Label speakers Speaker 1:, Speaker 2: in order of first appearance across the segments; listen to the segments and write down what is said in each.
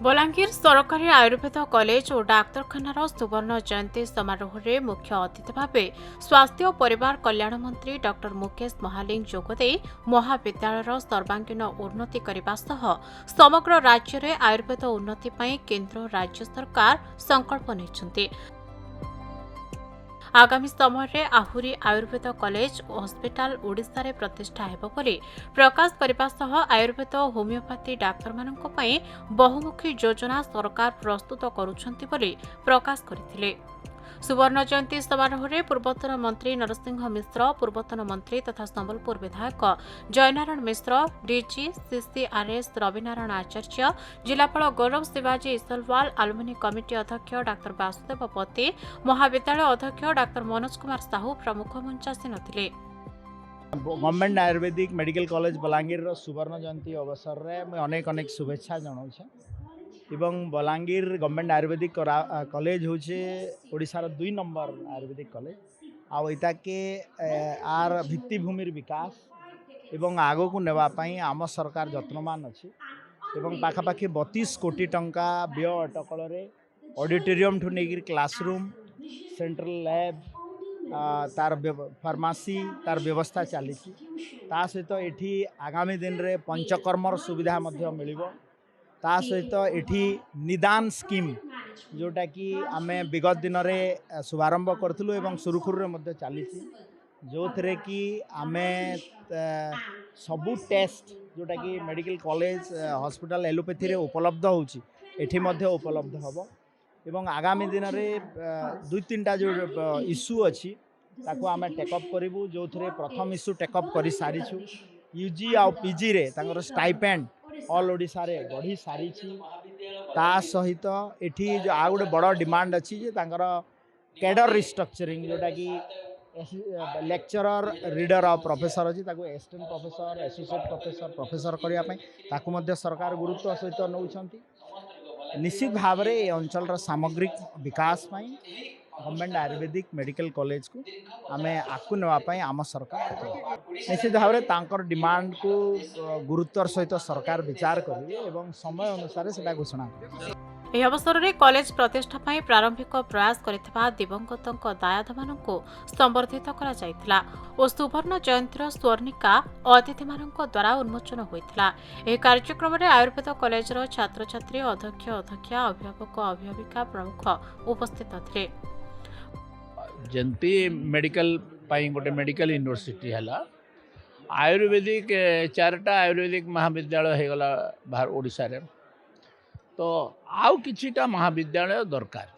Speaker 1: बलांगीर सरकारी आयुर्वेद कॉलेज और डाक्तरखानार सुवर्ण जयंती समारोह में मुख्य अतिथि भाव स्वास्थ्य और परिवार कल्याण मंत्री डॉक्टर मुकेश महालिंग जोगदे महाविद्यालय सर्वांगीन उन्नति करने सह समग्र राज्य में आयुर्वेद उन्नति पर केन्द्र और राज्य सरकार संकल्प नहीं। आगामी समय में आहुरी आयुर्वेद कॉलेज और हॉस्पिटल ओडिशा रे प्रतिष्ठा हेबो बोली प्रकाश करने सह आयुर्वेद और होमियोपैथी डाक्तर मानक पई बहुमुखी योजना सरकार प्रस्तुत करुछंती बोली प्रकाश करथिले। सुवर्ण जयंती समारोह में पूर्वतन मंत्री नरसिंह मिश्र, पूर्वतन मंत्री तथा संबलपुर विधायक जयनारायण मिश्र, डीजी सीसीआरएस रविनारायण आचार्य, जिलापाल गौरव शिवाजी इसलवाल, आलुमिनी कमिटी अध्यक्ष डाक्तर वासुदेव पति, महाविद्यालय अध्यक्ष डाक्तर मनोज कुमार साहू प्रमुख मंचासीन थिले।
Speaker 2: Government Ayurvedic medical college Balangir सुवर्ण जयंती अवसर में अनेक अनेक शुभेच्छा जनाऊे एवं बलांगीर गवर्नमेंट आयुर्वेदिक कॉलेज हूँ ओडिशार 2 नंबर आयुर्वेदिक कॉलेज आईटा के आर भित्तिभूमि विकास एवं आगो को नेवाई आम सरकार यत्नमान अच्छी एवं पाखापाखि 32 कोटी टंका व्यय अटकल ऑडिटोरियम ठू नहीं क्लासरूम सेंट्रल लैब तार फार्मासी तार व्यवस्था चली सहित ये आगामी दिन में पंचकर्मर सुविधा मिल ता सहित एठी निदान स्कीम जोटा कि आम विगत दिन में शुभारंभ करूँ एवं सुरुखुरु में चली जो थे कि आम सबू टेस्ट जोटा कि मेडिकल कॉलेज हॉस्पिटल एलोपैथी उपलब्ध होची उपलब्ध हम एवं आगामी दिन में 2-3टा जो इश्यू अच्छी ताको आम टेकअप करूँ जो थे प्रथम इश्यू टेकअप कर सारीछु यूजी आ पीजी रे तांकर स्टाइपेंड ऑल ओडिशा रे बढ़ी सारी ता सहित एठी जो आ गोटे बड़ डिमांड अच्छी जे तांकर कैडर रिस्ट्रक्चरिंग जोटा कि लेक्चरर रीडर और प्रोफेसर अच्छी ताको असिस्टेंट प्रोफेसर एसोसिएट प्रोफेसर करने ताकू मध्य सरकार गुरुत्व सहित नौछंती। निश्चित भाव में ये अंचल सामग्रिक विकास गवर्नमेंट आयुर्वेदिक मेडिकल कॉलेज को आम आकु नापी आम सरकार निश्चित भाव में तांकर डिमांड को गुरुत्वर सहित सरकार विचार करेंगे समय अनुसार से घोषणा करेंगे।
Speaker 1: ଏହି ଅବସରରେ କଲେଜ ପ୍ରତିଷ୍ଠା ପାଇଁ ପ୍ରାରମ୍ଭିକ ପ୍ରୟାସ କରିଥିବା ଦିବଂଗତଙ୍କ ଦାୟାଦମାନଙ୍କୁ ସମ୍ବର୍ଦ୍ଧିତ କରାଯାଇଥିଲା ଓ ସୁବର୍ଣ୍ଣ ଜୟନ୍ତୀର ସ୍ୱର୍ଣ୍ଣିକା ଅତିଥିମାନଙ୍କ ଦ୍ୱାରା ଉନ୍ମୋଚନ ହୋଇଥିଲା। ଏହି କାର୍ଯ୍ୟକ୍ରମରେ ଆୟୁର୍ବେଦ କଲେଜର ଛାତ୍ରଛାତ୍ରୀ, ଅଧ୍ୟକ୍ଷ, ଅଧ୍ୟକ୍ଷା, ଅଭିଭାବକ, ଅଭିଭାବିକା ପ୍ରମୁଖ ଉପସ୍ଥିତ ଥିଲେ।
Speaker 3: जयंती मेडिकल गोटे मेडिकल यूनिवर्सिटी है आयुर्वेदिक 4टा आयुर्वेदिक महाविद्यालय हो गला बाहर ओडिशा रे तो आउ किछिटा महाविद्यालय दरकार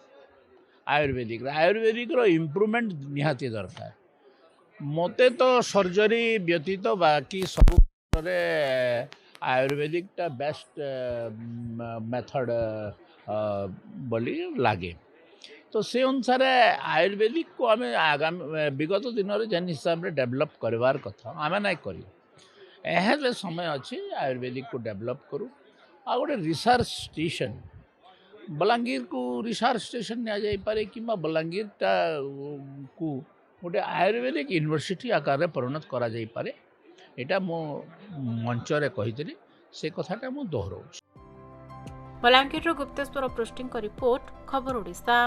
Speaker 3: आयुर्वेदिक रो इम्प्रूवमेंट निहाती दरकार मते तो सर्जरी व्यतीत बाकी सब आयुर्वेदिक टा बेस्ट मेथड बोली लगे तो से अनुसार आयुर्वेदिक को आम आगामी विगत दिन में जेन हिसाब से डेवलप करवार कथा आम ना कर समय अच्छी आयुर्वेदिक को डेवलप करूँ आ गोटे रिसर्च स्टेशन बलांगीर को रिसर्च स्टेशन नि पारे कि बलांगीर टा को गोटे आयुर्वेदिक यूनिवर्सिटी आकार में परिणत करा जाई पारे एटा मो मंचरे कही से कथाटा मु दोहराऊँ।
Speaker 1: बलांगीर गुप्तेश्वर पृष्टि रिपोर्ट खबर ओडिशा।